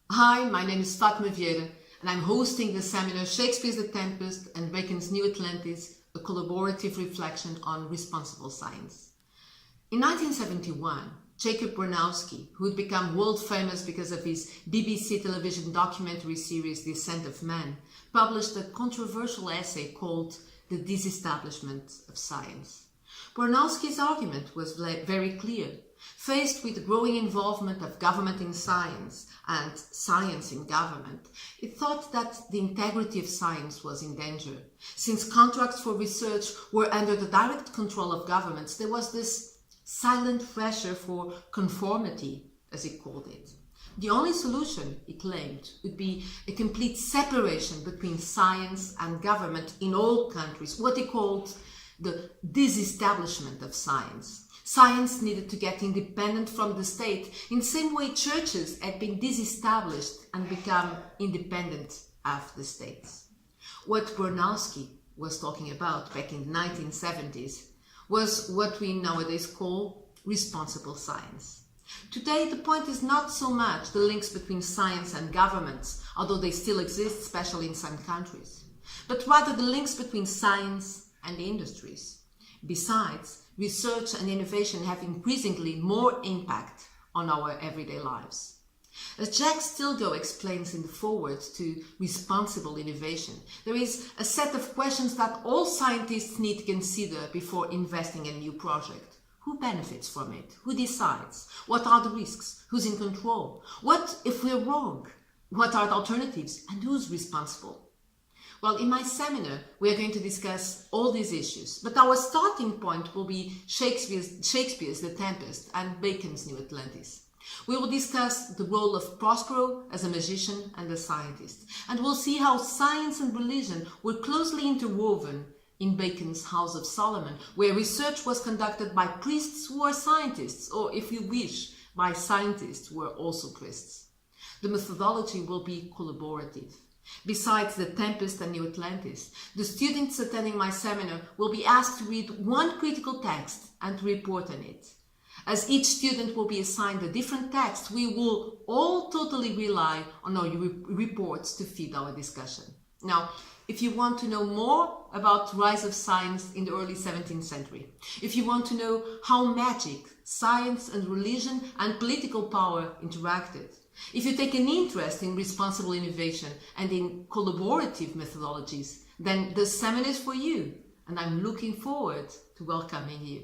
Hi, my name is Fátima VIEIRA and I'm hosting the seminar Shakespeare's The Tempest and Bacon's New Atlantis, a collaborative reflection on responsible science. In 1971, Jacob Bronowski, who had become world famous because of his BBC television documentary series The Ascent of Man, published a controversial essay called The Disestablishment of Science. Bronowski's argument was very clear. Faced with the growing involvement of government in science and science in government, it thought that the integrity of science was in danger. Since contracts for research were under the direct control of governments, there was this silent pressure for conformity, as he called it. The only solution, he claimed, would be a complete separation between science and government in all countries, what he called the disestablishment of science. Science needed to get independent from the state in the same way churches had been disestablished and become independent of the states. What Bronowski was talking about back in the 1970s was what we nowadays call responsible science. Today, the point is not so much the links between science and governments, although they still exist, especially in some countries, but rather the links between science and industries. Besides, research and innovation have increasingly more impact on our everyday lives. As Jack Stilgoe explains in the foreword to Responsible Innovation, there is a set of questions that all scientists need to consider before investing in a new project. Who benefits from it? Who decides? What are the risks? Who's in control? What if we're wrong? What are the alternatives? And who's responsible? Well, in my seminar, we are going to discuss all these issues, but our starting point will be Shakespeare's The Tempest and Bacon's New Atlantis. We will discuss the role of Prospero as a magician and a scientist, and we'll see how science and religion were closely interwoven in Bacon's House of Solomon, where research was conducted by priests who are scientists, or if you wish, by scientists who are also priests. The methodology will be collaborative. Besides The Tempest and New Atlantis, the students attending my seminar will be asked to read one critical text and to report on it. As each student will be assigned a different text, we will all totally rely on our reports to feed our discussion. Now, if you want to know more about the rise of science in the early 17th century, if you want to know how magic, science and religion and political power interacted, if you take an interest in responsible innovation and in collaborative methodologies, then the seminar is for you, and I'm looking forward to welcoming you.